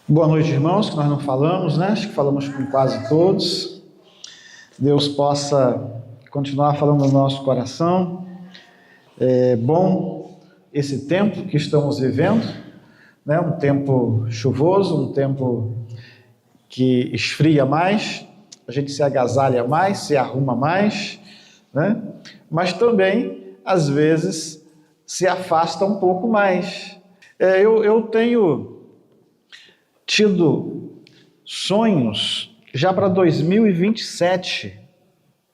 Boa noite, irmãos, que nós não falamos, né? Acho que falamos com quase todos. Deus possa continuar falando no nosso coração. É bom esse tempo que estamos vivendo, né? Um tempo chuvoso, um tempo que esfria mais, a gente se agasalha mais, se arruma mais, né? Mas também, às vezes, se afasta um pouco mais. Eu tenho tido sonhos já para 2027.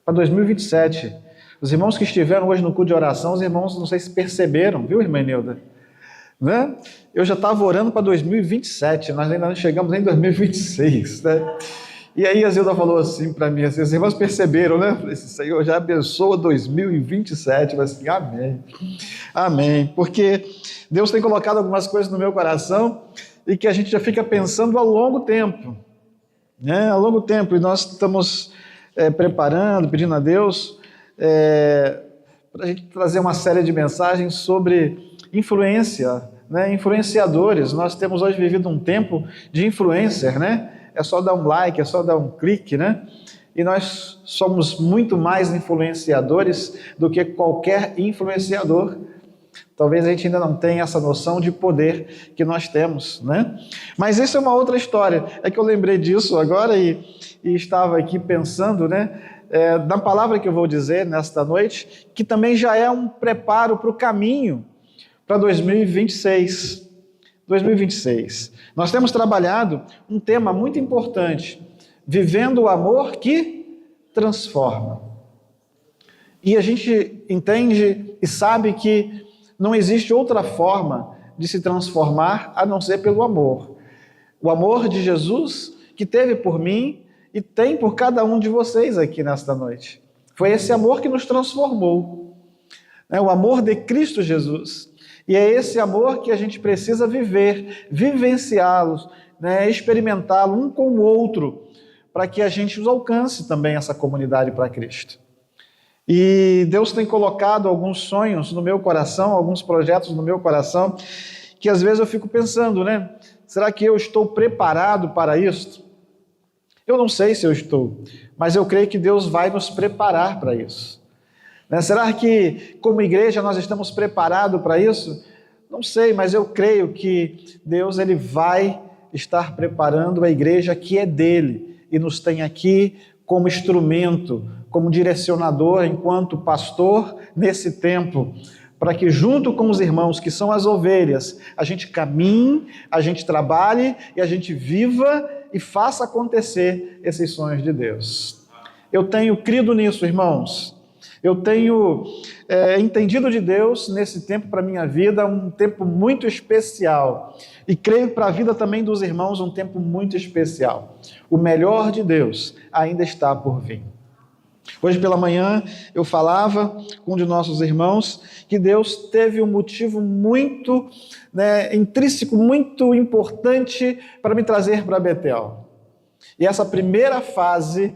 Para 2027. Os irmãos que estiveram hoje no culto de oração, os irmãos, não sei se perceberam, viu, irmã Nilda? Né? Eu já estava orando para 2027, nós ainda não chegamos nem em 2026, né? E aí a Zilda falou assim para mim, assim, os irmãos perceberam, né? Falei assim, Senhor, já abençoa 2027, mas assim, amém, amém, porque Deus tem colocado algumas coisas no meu coração e que a gente já fica pensando a longo tempo, né? A longo tempo, e nós estamos preparando, pedindo a Deus para a gente trazer uma série de mensagens sobre influência, né? Influenciadores. Nós temos hoje vivido um tempo de influencer, né? É só dar um like, é só dar um clique, né? E nós somos muito mais influenciadores do que qualquer influenciador. Talvez a gente ainda não tenha essa noção de poder que nós temos, né? Mas isso é uma outra história. É que eu lembrei disso agora e estava aqui pensando, né? Na palavra que eu vou dizer nesta noite, que também já é um preparo para o caminho para 2026. 2026. Nós temos trabalhado um tema muito importante, vivendo o amor que transforma. E a gente entende e sabe que não existe outra forma de se transformar a não ser pelo amor. O amor de Jesus que teve por mim e tem por cada um de vocês aqui nesta noite. Foi esse amor que nos transformou. O amor de Cristo Jesus. E é esse amor que a gente precisa viver, vivenciá-lo, né? Experimentá-lo um com o outro, para que a gente alcance também essa comunidade para Cristo. E Deus tem colocado alguns sonhos no meu coração, alguns projetos no meu coração, que às vezes eu fico pensando, né? Será que eu estou preparado para isso? Eu não sei se eu estou, mas eu creio que Deus vai nos preparar para isso. Será que como igreja nós estamos preparados para isso? Não sei, mas eu creio que Deus ele vai estar preparando a igreja que é dele e nos tem aqui como instrumento, como direcionador, enquanto pastor nesse tempo, para que junto com os irmãos que são as ovelhas, a gente caminhe, a gente trabalhe e a gente viva e faça acontecer esses sonhos de Deus. Eu tenho crido nisso, irmãos. Eu tenho entendido de Deus nesse tempo para a minha vida, um tempo muito especial. E creio para a vida também dos irmãos, um tempo muito especial. O melhor de Deus ainda está por vir. Hoje pela manhã eu falava com um de nossos irmãos que Deus teve um motivo muito intrínseco, muito importante para me trazer para Betel. E essa primeira fase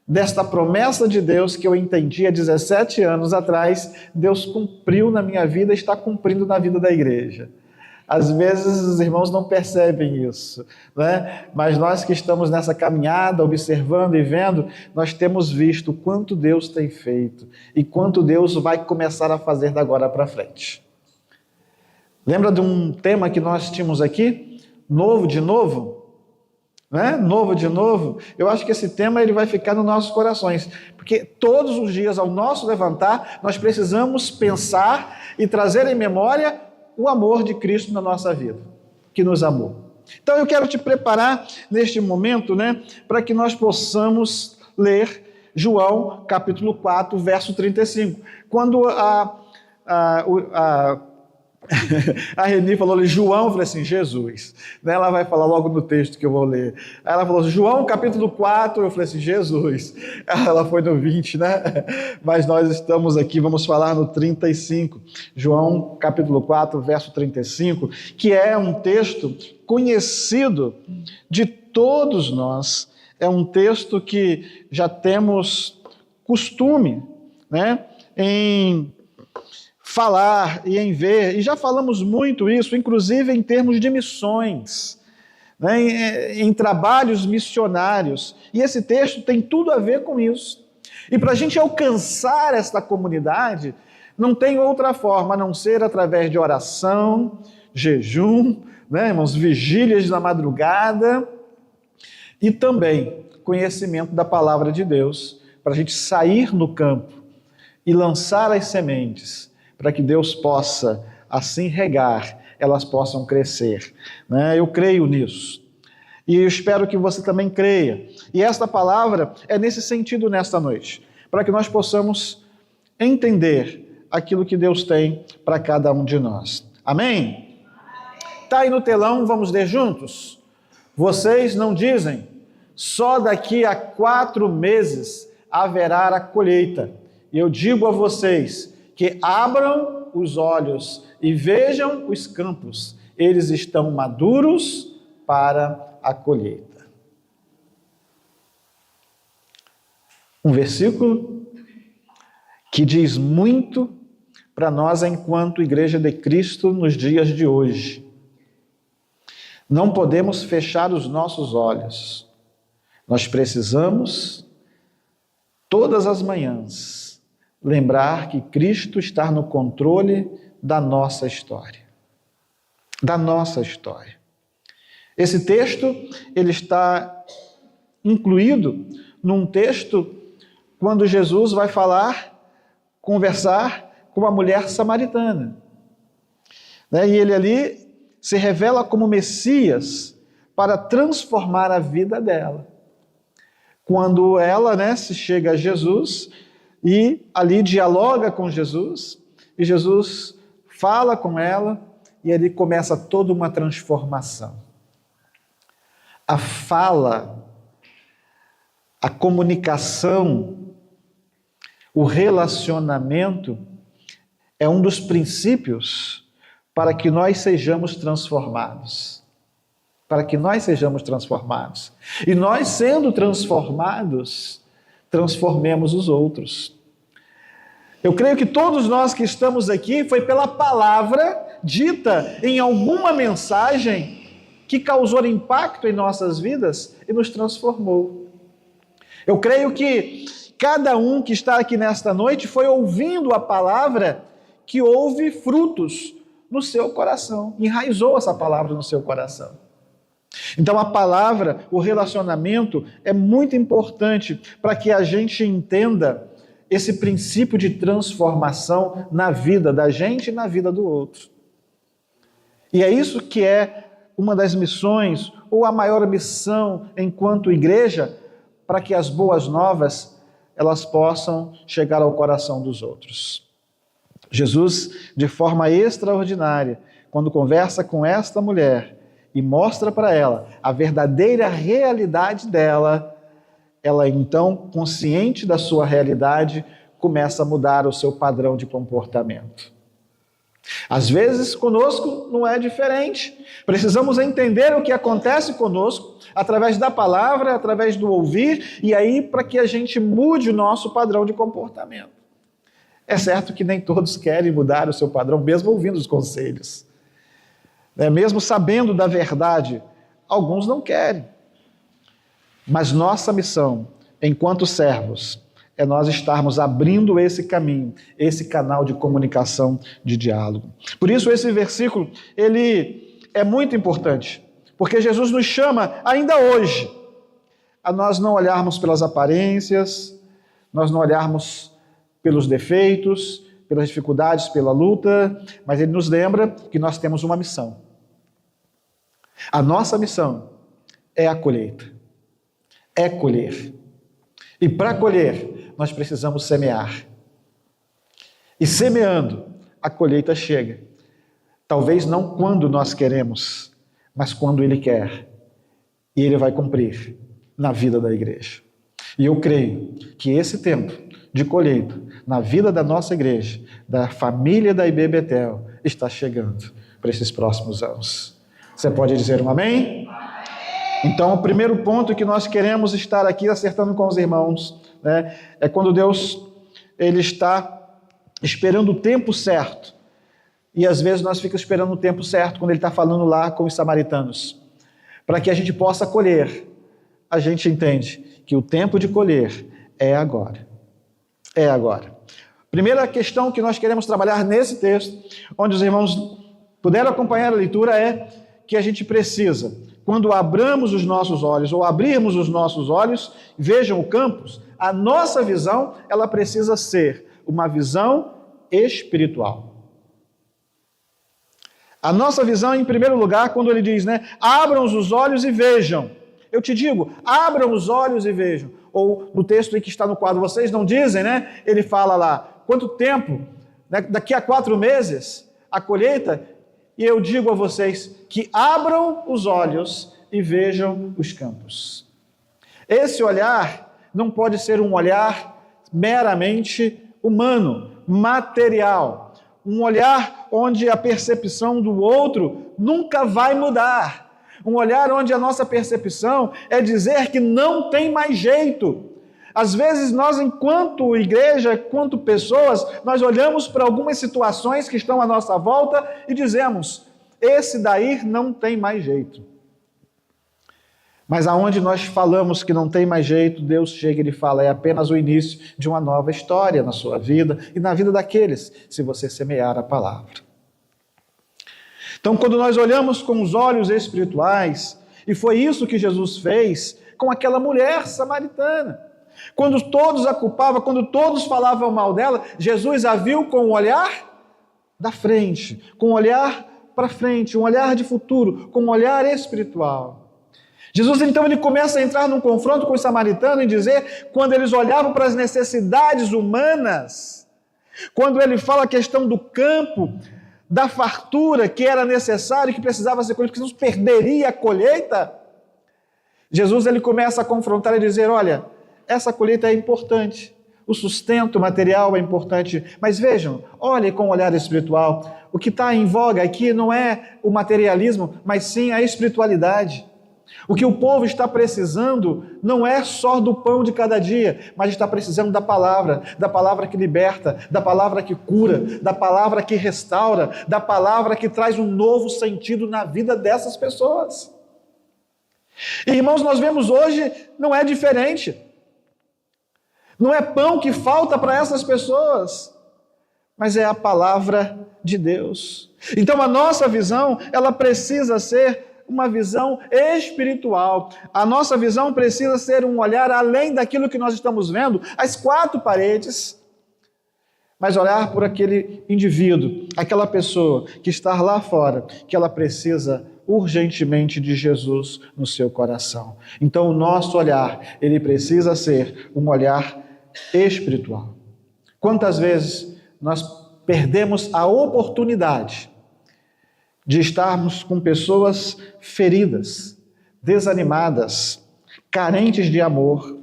desta promessa de Deus que eu entendi há 17 anos atrás, Deus cumpriu na minha vida e está cumprindo na vida da igreja. Às vezes os irmãos não percebem isso, né? Mas nós que estamos nessa caminhada, observando e vendo, nós temos visto o quanto Deus tem feito e quanto Deus vai começar a fazer da agora para frente. Lembra de um tema que nós tínhamos aqui? Novo de novo? Novo de novo, eu acho que esse tema ele vai ficar nos nossos corações, porque todos os dias ao nosso levantar, nós precisamos pensar e trazer em memória o amor de Cristo na nossa vida, que nos amou. Então eu quero te preparar neste momento, para que nós possamos ler João capítulo 4, verso 35, quando a Reni falou ali, João, eu falei assim, Jesus. Ela vai falar logo no texto que eu vou ler. Aí ela falou, João capítulo 4, eu falei assim, Jesus. Ela foi no 20, né? Mas nós estamos aqui, vamos falar no 35. João capítulo 4, verso 35, que é um texto conhecido de todos nós. É um texto que já temos costume, em falar e em ver, e já falamos muito isso, inclusive em termos de missões. né, em trabalhos missionários. E esse texto tem tudo a ver com isso. E para a gente alcançar esta comunidade, não tem outra forma a não ser através de oração, jejum, né, irmãos, vigílias na madrugada e também conhecimento da palavra de Deus, para a gente sair no campo e lançar as sementes, para que Deus possa assim regar, elas possam crescer, né? Eu creio nisso. E eu espero que você também creia. E esta palavra é nesse sentido nesta noite, para que nós possamos entender aquilo que Deus tem para cada um de nós. Amém? Está aí no telão, vamos ler juntos? Vocês não dizem, só daqui a 4 meses haverá a colheita. E eu digo a vocês que abram os olhos e vejam os campos, eles estão maduros para a colheita. Um versículo que diz muito para nós enquanto Igreja de Cristo nos dias de hoje. Não podemos fechar os nossos olhos. Nós precisamos, todas as manhãs, lembrar que Cristo está no controle da nossa história. Da nossa história. Esse texto, ele está incluído num texto quando Jesus vai conversar com uma mulher samaritana. E ele ali se revela como Messias para transformar a vida dela. Quando ela, se chega a Jesus e ali dialoga com Jesus, e Jesus fala com ela, e ali começa toda uma transformação. A fala, a comunicação, o relacionamento é um dos princípios para que nós sejamos transformados. Para que nós sejamos transformados. E nós, sendo transformados, transformemos os outros. Eu creio que todos nós que estamos aqui foi pela palavra dita em alguma mensagem que causou impacto em nossas vidas e nos transformou. Eu creio que cada um que está aqui nesta noite foi ouvindo a palavra que houve frutos no seu coração, enraizou essa palavra no seu coração. Então a palavra, o relacionamento é muito importante para que a gente entenda esse princípio de transformação na vida da gente e na vida do outro. E é isso que é uma das missões, ou a maior missão enquanto igreja, para que as boas novas elas possam chegar ao coração dos outros. Jesus, de forma extraordinária, quando conversa com esta mulher e mostra para ela a verdadeira realidade dela, ela então, consciente da sua realidade, começa a mudar o seu padrão de comportamento. Às vezes, conosco não é diferente. Precisamos entender o que acontece conosco através da palavra, através do ouvir, e aí para que a gente mude o nosso padrão de comportamento. É certo que nem todos querem mudar o seu padrão, mesmo ouvindo os conselhos. Mesmo sabendo da verdade, alguns não querem. Mas nossa missão, enquanto servos, é nós estarmos abrindo esse caminho, esse canal de comunicação, de diálogo. Por isso esse versículo, ele é muito importante, porque Jesus nos chama ainda hoje a nós não olharmos pelas aparências, nós não olharmos pelos defeitos, pelas dificuldades, pela luta, mas ele nos lembra que nós temos uma missão. A nossa missão é a colheita, é colher. E para colher, nós precisamos semear. E semeando, a colheita chega. Talvez não quando nós queremos, mas quando Ele quer. E Ele vai cumprir na vida da igreja. E eu creio que esse tempo de colheita na vida da nossa igreja, da família da IB Betel, está chegando para esses próximos anos. Você pode dizer um amém? Então, o primeiro ponto que nós queremos estar aqui acertando com os irmãos, é quando Deus ele está esperando o tempo certo. E às vezes nós ficamos esperando o tempo certo quando Ele está falando lá com os samaritanos. para que a gente possa colher, a gente entende que o tempo de colher é agora. É agora. Primeira questão que nós queremos trabalhar nesse texto, onde os irmãos puderam acompanhar a leitura, é que a gente precisa, quando abramos os nossos olhos, ou abrirmos os nossos olhos, vejam o campus, a nossa visão, ela precisa ser uma visão espiritual. A nossa visão, em primeiro lugar, quando ele diz, abram os olhos e vejam. Eu te digo, abram os olhos e vejam. Ou no texto que está no quadro, vocês não dizem, Ele fala lá, quanto tempo? Daqui a 4 meses, a colheita. E eu digo a vocês que abram os olhos e vejam os campos. Esse olhar não pode ser um olhar meramente humano, material. Um olhar onde a percepção do outro nunca vai mudar. Um olhar onde a nossa percepção é dizer que não tem mais jeito. Às vezes nós, enquanto igreja, enquanto pessoas, nós olhamos para algumas situações que estão à nossa volta e dizemos, esse daí não tem mais jeito. Mas aonde nós falamos que não tem mais jeito, Deus chega e Ele fala, é apenas o início de uma nova história na sua vida e na vida daqueles, se você semear a palavra. Então, quando nós olhamos com os olhos espirituais, e foi isso que Jesus fez com aquela mulher samaritana, quando todos a culpavam, quando todos falavam mal dela, Jesus a viu com um olhar da frente, com um olhar para frente, um olhar de futuro, com um olhar espiritual. Jesus, então, ele começa a entrar num confronto com os samaritanos e dizer, quando eles olhavam para as necessidades humanas, quando ele fala a questão do campo, da fartura que era necessário, que precisava ser colhida, que não perderia a colheita, Jesus, ele começa a confrontar e dizer, olha, essa colheita é importante, o sustento material é importante, mas vejam, olhem com o olhar espiritual, o que está em voga aqui não é o materialismo, mas sim a espiritualidade. O que o povo está precisando não é só do pão de cada dia, mas está precisando da palavra que liberta, da palavra que cura, da palavra que restaura, da palavra que traz um novo sentido na vida dessas pessoas. Irmãos, nós vemos hoje, não é diferente. Não é pão que falta para essas pessoas, mas é a palavra de Deus. Então a nossa visão, ela precisa ser uma visão espiritual. A nossa visão precisa ser um olhar além daquilo que nós estamos vendo, as 4 paredes, mas olhar por aquele indivíduo, aquela pessoa que está lá fora, que ela precisa urgentemente de Jesus no seu coração. Então o nosso olhar, ele precisa ser um olhar espiritual. Quantas vezes nós perdemos a oportunidade de estarmos com pessoas feridas, desanimadas, carentes de amor,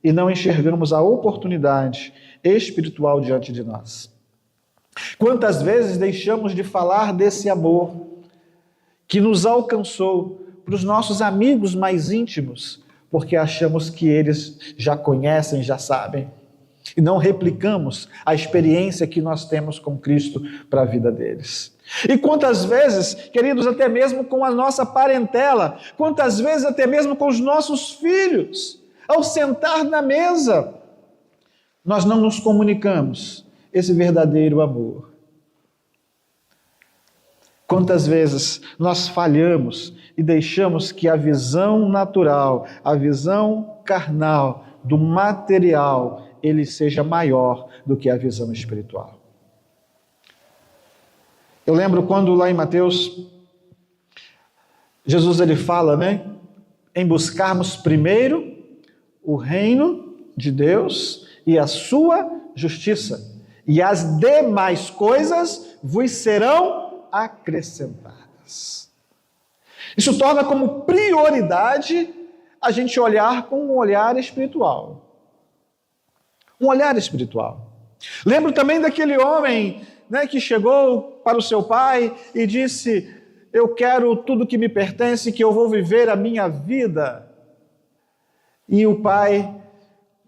e não enxergamos a oportunidade espiritual diante de nós. Quantas vezes deixamos de falar desse amor que nos alcançou para os nossos amigos mais íntimos, porque achamos que eles já conhecem, já sabem, e não replicamos a experiência que nós temos com Cristo para a vida deles. E quantas vezes, queridos, até mesmo com a nossa parentela, quantas vezes até mesmo com os nossos filhos, ao sentar na mesa, nós não nos comunicamos esse verdadeiro amor. Quantas vezes nós falhamos e deixamos que a visão natural, a visão carnal, do material, ele seja maior do que a visão espiritual. Eu lembro quando lá em Mateus, Jesus ele fala, em buscarmos primeiro o reino de Deus e a sua justiça, e as demais coisas vos serão acrescentadas. Isso torna como prioridade a gente olhar com um olhar espiritual. Um olhar espiritual. Lembro também daquele homem, que chegou para o seu pai e disse, eu quero tudo que me pertence, que eu vou viver a minha vida. E o pai,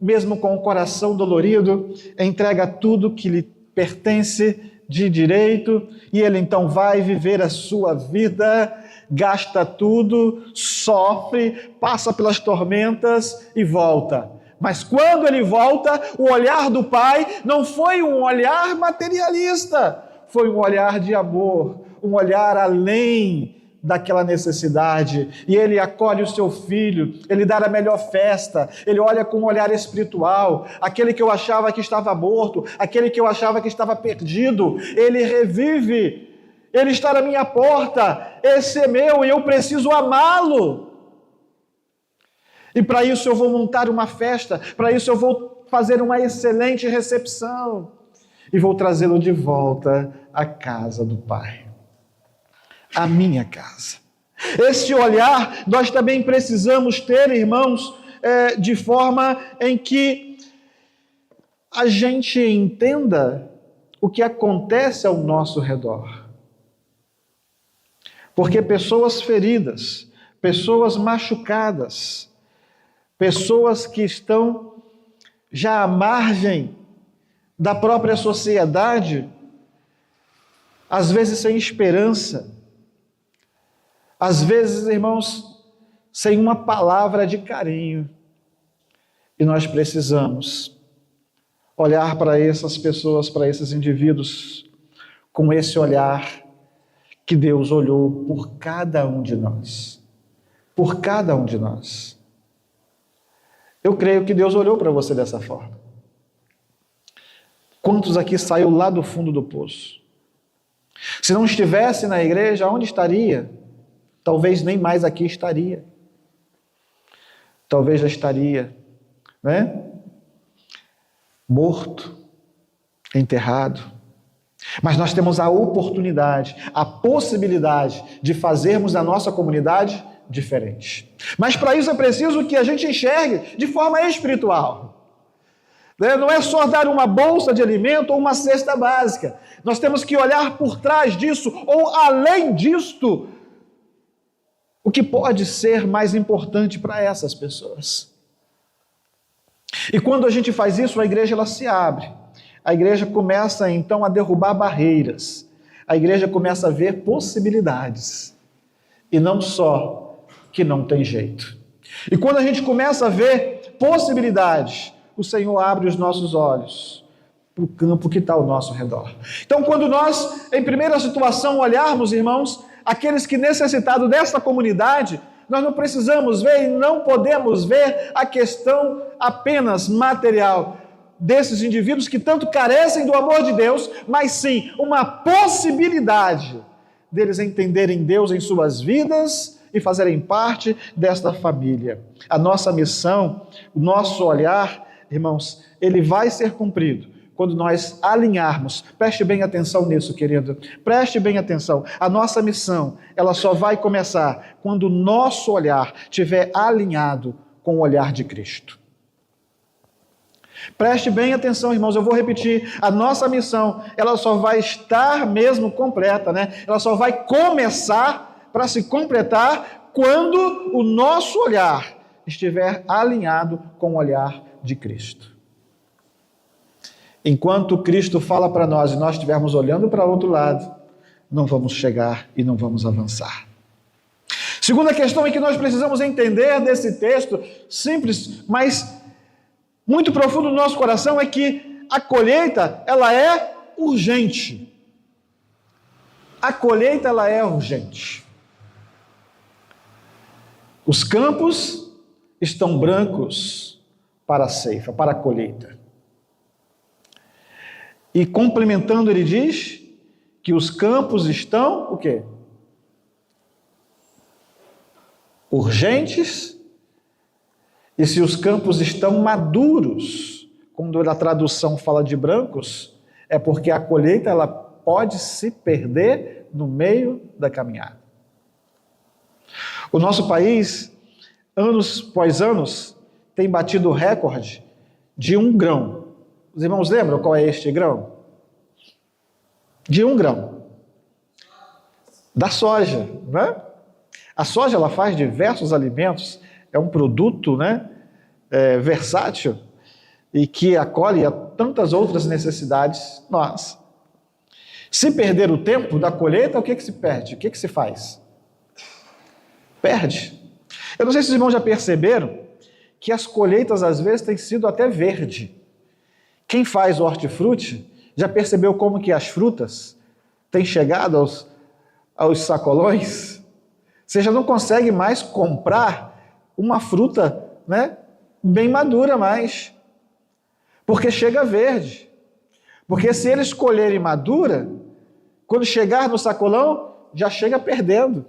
mesmo com o coração dolorido, entrega tudo que lhe pertence de direito, e ele então vai viver a sua vida gasta tudo, sofre, passa pelas tormentas e volta. Mas quando ele volta, o olhar do pai não foi um olhar materialista, foi um olhar de amor, um olhar além daquela necessidade. E ele acolhe o seu filho, ele dá a melhor festa, ele olha com um olhar espiritual. Aquele que eu achava que estava morto, aquele que eu achava que estava perdido, ele revive. Ele está na minha porta, esse é meu e eu preciso amá-lo. E para isso eu vou montar uma festa, para isso eu vou fazer uma excelente recepção e vou trazê-lo de volta à casa do Pai, à minha casa. Esse olhar nós também precisamos ter, irmãos, de forma em que a gente entenda o que acontece ao nosso redor. Porque pessoas feridas, pessoas machucadas, pessoas que estão já à margem da própria sociedade, às vezes sem esperança, às vezes, irmãos, sem uma palavra de carinho. E nós precisamos olhar para essas pessoas, para esses indivíduos, com esse olhar que Deus olhou por cada um de nós. Por cada um de nós. Eu creio que Deus olhou para você dessa forma. Quantos aqui saiu lá do fundo do poço? Se não estivesse na igreja, onde estaria? Talvez nem mais aqui estaria. Talvez já estaria, né? Morto, enterrado. Mas nós temos a oportunidade, a possibilidade de fazermos da nossa comunidade diferente. Mas para isso é preciso que a gente enxergue de forma espiritual. Não é só dar uma bolsa de alimento ou uma cesta básica. Nós temos que olhar por trás disso, ou além disto, o que pode ser mais importante para essas pessoas. E quando a gente faz isso, a igreja ela se abre. A igreja começa então a derrubar barreiras. A igreja começa a ver possibilidades. E não só que não tem jeito. E quando a gente começa a ver possibilidades, o Senhor abre os nossos olhos para o campo que está ao nosso redor. Então, quando nós, em primeira situação, olharmos, irmãos, aqueles que necessitados dessa comunidade, nós não precisamos ver e não podemos ver a questão apenas material desses indivíduos que tanto carecem do amor de Deus, mas sim uma possibilidade deles entenderem Deus em suas vidas e fazerem parte desta família. A nossa missão, o nosso olhar, irmãos, ele vai ser cumprido quando nós alinharmos. Preste bem atenção nisso, querido. Preste bem atenção. A nossa missão, ela só vai começar quando o nosso olhar estiver alinhado com o olhar de Cristo. Preste bem atenção, irmãos, eu vou repetir. A nossa missão, ela só vai estar mesmo completa, né? Ela só vai começar para se completar quando o nosso olhar estiver alinhado com o olhar de Cristo. Enquanto Cristo fala para nós e nós estivermos olhando para o outro lado, não vamos chegar e não vamos avançar. Segunda questão em que nós precisamos entender desse texto, simples, mas muito profundo no nosso coração, é que a colheita, ela é urgente. A colheita, ela é urgente. Os campos estão brancos para a ceifa, para a colheita. E complementando, ele diz que os campos estão, o quê? Urgentes. E se os campos estão maduros, quando a tradução fala de brancos, é porque a colheita ela pode se perder no meio da caminhada. O nosso país, anos após anos, tem batido o recorde de 1 grão. Os irmãos lembram qual é este grão? De 1 grão. Da soja, né? A soja ela faz diversos alimentos, é um produto, né, versátil e que acolhe a tantas outras necessidades nossas. Se perder o tempo da colheita, o que se perde? O que se faz? Perde. Eu não sei se os irmãos já perceberam que as colheitas às vezes têm sido até verde. Quem faz hortifruti já percebeu como que as frutas têm chegado aos sacolões? Você já não consegue mais comprar uma fruta, né, bem madura mais, porque chega verde. Porque se eles colherem madura, quando chegar no sacolão, já chega perdendo.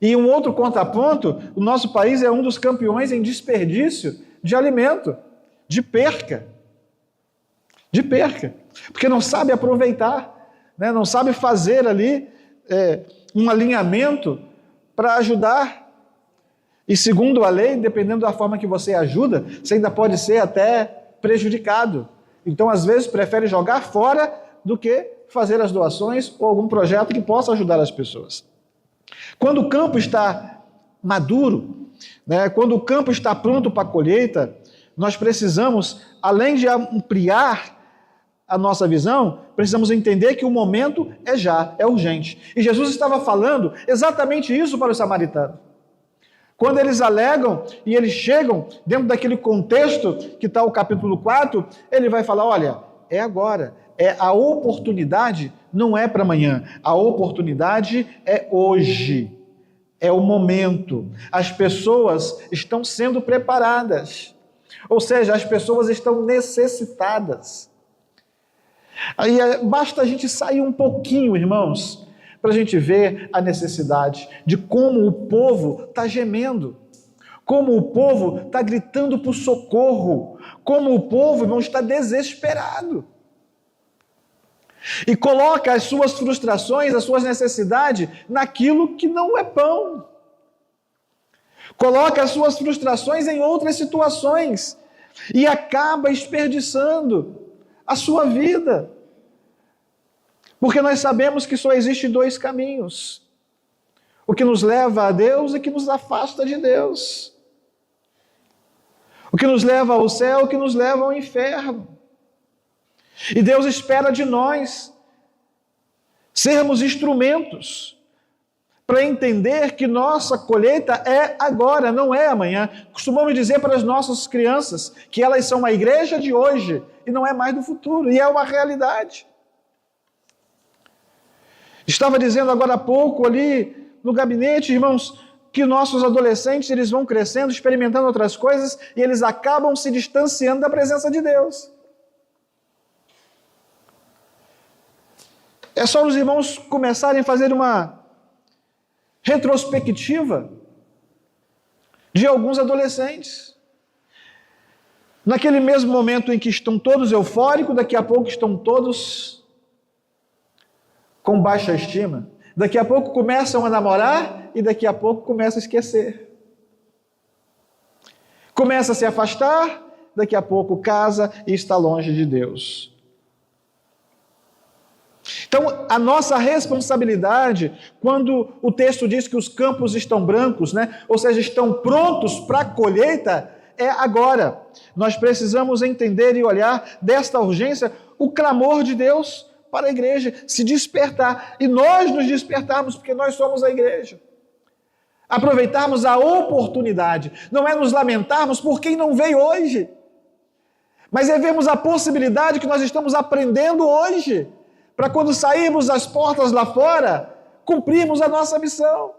E um outro contraponto, o nosso país é um dos campeões em desperdício de alimento, de perca. De perca. Porque não sabe aproveitar, né? Não sabe fazer ali um alinhamento para ajudar. E segundo a lei, dependendo da forma que você ajuda, você ainda pode ser até prejudicado. Então, às vezes, prefere jogar fora do que fazer as doações ou algum projeto que possa ajudar as pessoas. Quando o campo está maduro, né, quando o campo está pronto para a colheita, nós precisamos, além de ampliar a nossa visão, precisamos entender que o momento é já, é urgente. E Jesus estava falando exatamente isso para os samaritanos. Quando eles alegam e eles chegam dentro daquele contexto que está o capítulo 4, ele vai falar, olha, é agora, a oportunidade não é para amanhã, a oportunidade é hoje, é o momento. As pessoas estão sendo preparadas, ou seja, as pessoas estão necessitadas. Aí basta a gente sair um pouquinho, irmãos, para a gente ver a necessidade de como o povo está gemendo, como o povo está gritando por socorro, como o povo, irmão, está desesperado. E coloca as suas frustrações, as suas necessidades naquilo que não é pão. Coloca as suas frustrações em outras situações e acaba desperdiçando a sua vida. Porque nós sabemos que só existem dois caminhos: o que nos leva a Deus e o que nos afasta de Deus. O que nos leva ao céu e o que nos leva ao inferno. E Deus espera de nós sermos instrumentos para entender que nossa colheita é agora, não é amanhã. Costumamos dizer para as nossas crianças que elas são uma igreja de hoje e não é mais do futuro, e é uma realidade. Estava dizendo agora há pouco ali no gabinete, irmãos, que nossos adolescentes eles vão crescendo, experimentando outras coisas e eles acabam se distanciando da presença de Deus. É só os irmãos começarem a fazer uma retrospectiva de alguns adolescentes. Naquele mesmo momento em que estão todos eufóricos, daqui a pouco estão todos com baixa estima. Daqui a pouco começam a namorar e daqui a pouco começam a esquecer. Começa a se afastar, daqui a pouco casa e está longe de Deus. Então, a nossa responsabilidade, quando o texto diz que os campos estão brancos, né? Ou seja, estão prontos para a colheita, é agora. Nós precisamos entender e olhar desta urgência o clamor de Deus para a igreja, se despertar. E nós nos despertarmos, porque nós somos a igreja. Aproveitarmos a oportunidade. Não é nos lamentarmos por quem não veio hoje, mas é vermos a possibilidade que nós estamos aprendendo hoje, para quando sairmos das portas lá fora, cumprirmos a nossa missão.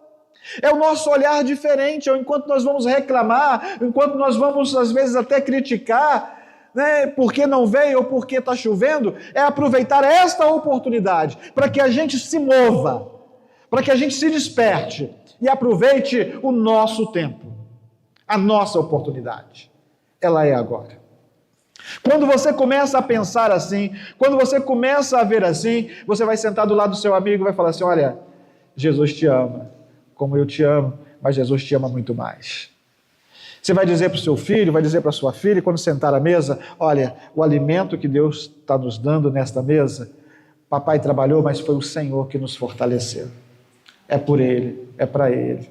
É o nosso olhar diferente, enquanto nós vamos reclamar, enquanto nós vamos às vezes até criticar, né, porque não veio ou porque está chovendo, é aproveitar esta oportunidade para que a gente se mova, para que a gente se desperte e aproveite o nosso tempo, a nossa oportunidade. Ela é agora. Quando você começa a pensar assim, quando você começa a ver assim, você vai sentar do lado do seu amigo e vai falar assim: olha, Jesus te ama, como eu te amo, mas Jesus te ama muito mais. Você vai dizer para o seu filho, vai dizer para a sua filha, quando sentar à mesa: olha, o alimento que Deus está nos dando nesta mesa, papai trabalhou, mas foi o Senhor que nos fortaleceu. É por Ele, é para Ele.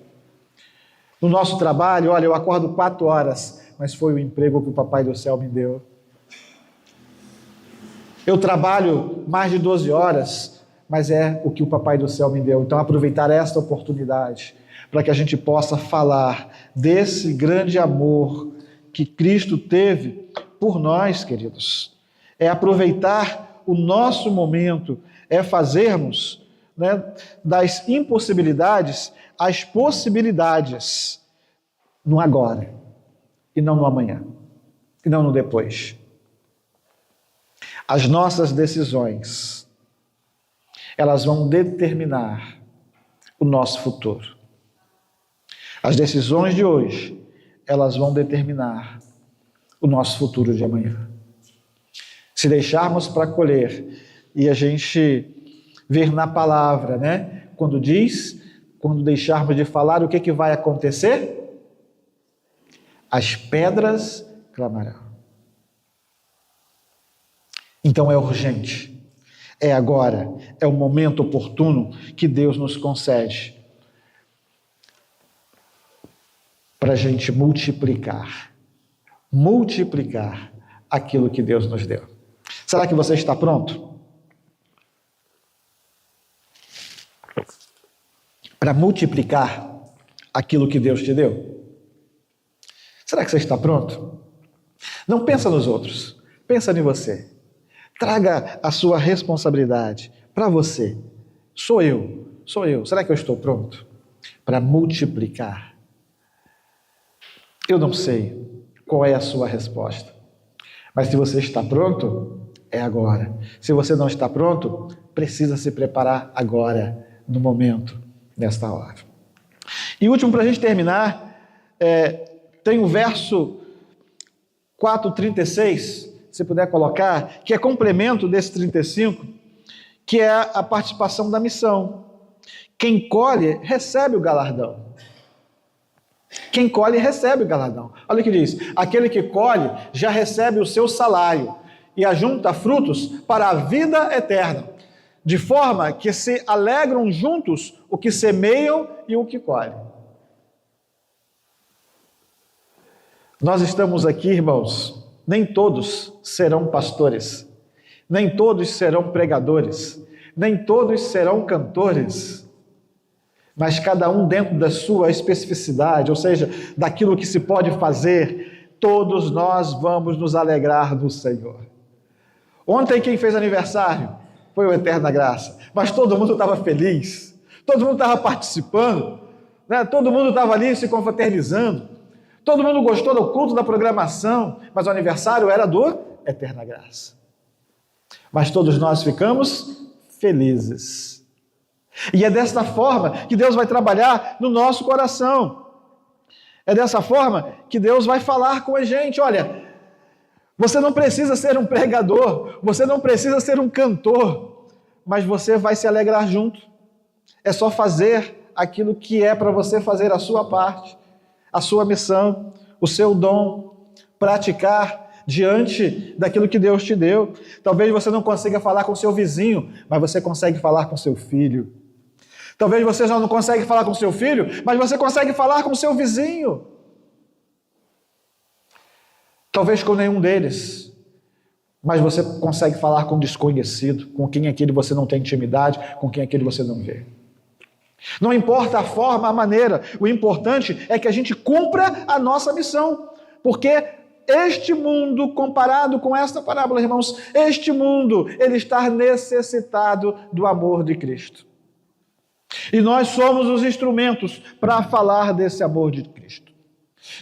No nosso trabalho, olha, eu acordo 4 horas, mas foi o emprego que o papai do céu me deu. Eu trabalho mais de 12 horas, mas é o que o Papai do Céu me deu. Então, aproveitar esta oportunidade para que a gente possa falar desse grande amor que Cristo teve por nós, queridos. É aproveitar o nosso momento, é fazermos, né, das impossibilidades as possibilidades no agora, e não no amanhã, e não no depois. As nossas decisões, elas vão determinar o nosso futuro. As decisões de hoje, elas vão determinar o nosso futuro de amanhã. Se deixarmos para colher, e a gente ver na palavra, né? Quando diz, quando deixarmos de falar, o que vai acontecer? As pedras clamarão. Então é urgente, é agora, é o momento oportuno que Deus nos concede para a gente multiplicar aquilo que Deus nos deu. Será que você está pronto para multiplicar aquilo que Deus te deu? Será que você está pronto? Não pensa nos outros, pensa em você. Traga a sua responsabilidade para você. Sou eu. Será que eu estou pronto para multiplicar? Eu não sei qual é a sua resposta, mas se você está pronto, é agora. Se você não está pronto, precisa se preparar agora, no momento, nesta hora. E último, para a gente terminar, tem o verso 4:36, se puder colocar, que é complemento desse 35, que é a participação da missão. Quem colhe, recebe o galardão. Quem colhe, recebe o galardão. Olha o que diz: aquele que colhe já recebe o seu salário e ajunta frutos para a vida eterna, de forma que se alegram juntos o que semeiam e o que colhem. Nós estamos aqui, irmãos, nem todos serão pastores, nem todos serão pregadores, nem todos serão cantores, mas cada um dentro da sua especificidade, ou seja, daquilo que se pode fazer, todos nós vamos nos alegrar no Senhor. Ontem quem fez aniversário foi o Eterna Graça, mas todo mundo estava feliz, todo mundo estava participando, né? Todo mundo estava ali se confraternizando, todo mundo gostou do culto, da programação, mas o aniversário era do Eterna Graça. Mas todos nós ficamos felizes. E é desta forma que Deus vai trabalhar no nosso coração. É dessa forma que Deus vai falar com a gente. Olha, você não precisa ser um pregador, você não precisa ser um cantor, mas você vai se alegrar junto. É só fazer aquilo que é para você fazer a sua parte, a sua missão, o seu dom, praticar diante daquilo que Deus te deu. Talvez você não consiga falar com seu vizinho, mas você consegue falar com seu filho. Talvez você já não consiga falar com seu filho, mas você consegue falar com seu vizinho. Talvez com nenhum deles, mas você consegue falar com um desconhecido, com quem aquele você não tem intimidade, com quem aquele você não vê. Não importa a forma, a maneira, o importante é que a gente cumpra a nossa missão, porque este mundo, comparado com esta parábola, irmãos, este mundo, ele está necessitado do amor de Cristo. E nós somos os instrumentos para falar desse amor de Cristo.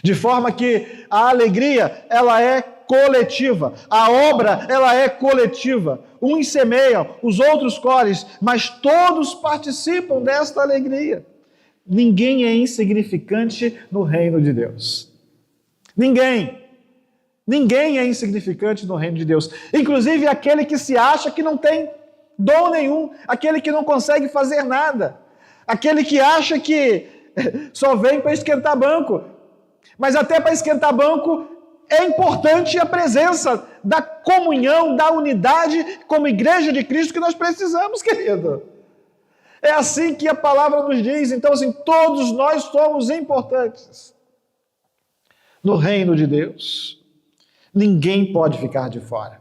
De forma que a alegria, ela é coletiva, a obra, ela é coletiva. Uns semeiam, os outros colhem, mas todos participam desta alegria. Ninguém é insignificante no reino de Deus. Ninguém é insignificante no reino de Deus. Inclusive aquele que se acha que não tem dom nenhum, aquele que não consegue fazer nada, aquele que acha que só vem para esquentar banco. Mas até para esquentar banco é importante a presença da comunhão, da unidade como igreja de Cristo que nós precisamos, querido. É assim que a palavra nos diz. Então, assim, todos nós somos importantes no reino de Deus. Ninguém pode ficar de fora.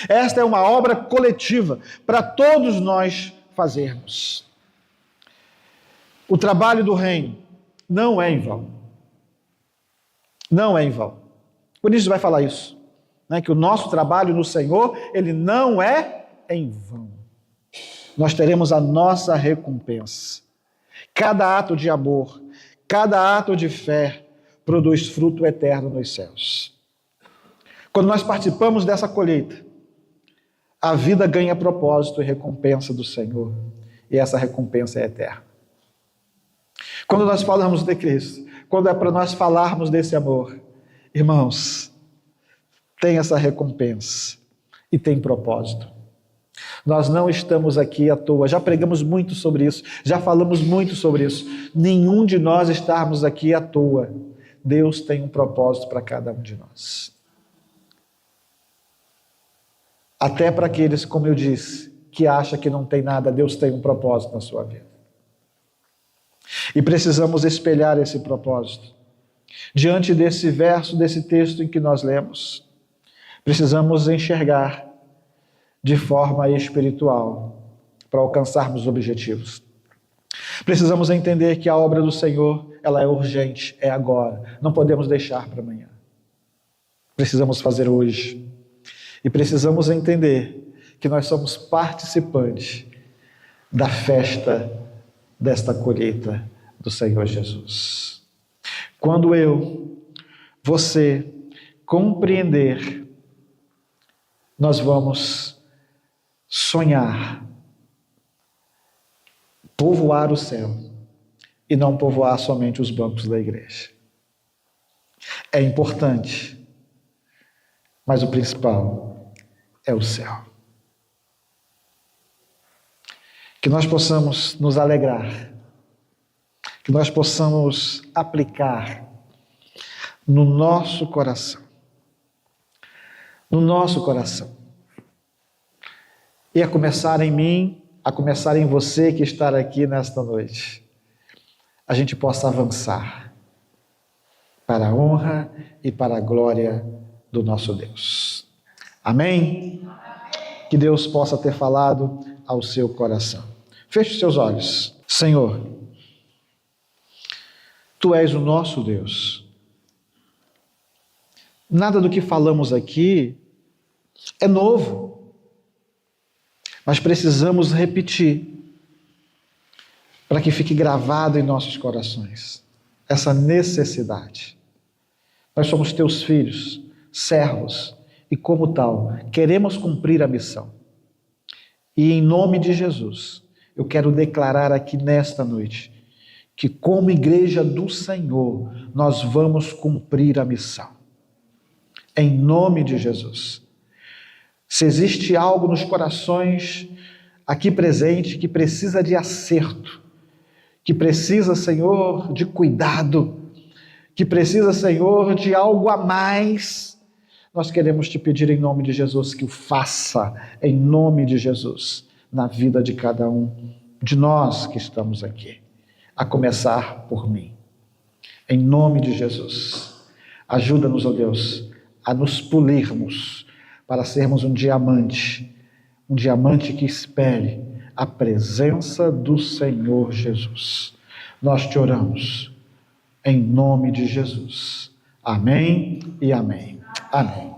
Esta é uma obra coletiva para todos nós fazermos. O trabalho do reino não é em vão. Não é em vão. Por isso vai falar isso, né? Que o nosso trabalho no Senhor, ele não é em vão. Nós teremos a nossa recompensa. Cada ato de amor, cada ato de fé produz fruto eterno nos céus. Quando nós participamos dessa colheita, a vida ganha propósito e recompensa do Senhor. E essa recompensa é eterna. Quando nós falamos de Cristo, quando é para nós falarmos desse amor, irmãos, tem essa recompensa e tem propósito. Nós não estamos aqui à toa, já pregamos muito sobre isso, já falamos muito sobre isso. Nenhum de nós estarmos aqui à toa. Deus tem um propósito para cada um de nós. Até para aqueles, como eu disse, que acham que não tem nada, Deus tem um propósito na sua vida. E precisamos espelhar esse propósito. Diante desse verso, desse texto em que nós lemos, precisamos enxergar de forma espiritual para alcançarmos os objetivos. Precisamos entender que a obra do Senhor, ela é urgente, é agora. Não podemos deixar para amanhã. Precisamos fazer hoje. E precisamos entender que nós somos participantes da festa desta colheita do Senhor Jesus. Quando você compreender, nós vamos sonhar, povoar o céu e não povoar somente os bancos da igreja. É importante, mas o principal é o céu. Que nós possamos nos alegrar, que nós possamos aplicar no nosso coração, e a começar em mim, a começar em você que está aqui nesta noite, a gente possa avançar para a honra e para a glória do nosso Deus. Amém? Que Deus possa ter falado ao seu coração. Feche os seus olhos. Senhor, Tu és o nosso Deus. Nada do que falamos aqui é novo, mas precisamos repetir para que fique gravado em nossos corações essa necessidade. Nós somos Teus filhos, servos, e como tal, queremos cumprir a missão. E em nome de Jesus, eu quero declarar aqui nesta noite, que como igreja do Senhor, nós vamos cumprir a missão. Em nome de Jesus. Se existe algo nos corações aqui presente que precisa de acerto, que precisa, Senhor, de cuidado, que precisa, Senhor, de algo a mais, nós queremos te pedir em nome de Jesus que o faça, em nome de Jesus, na vida de cada um de nós que estamos aqui, a começar por mim. Em nome de Jesus, ajuda-nos, ó Deus, a nos polirmos para sermos um diamante que espere a presença do Senhor Jesus. Nós te oramos em nome de Jesus. Amém e amém. Amém.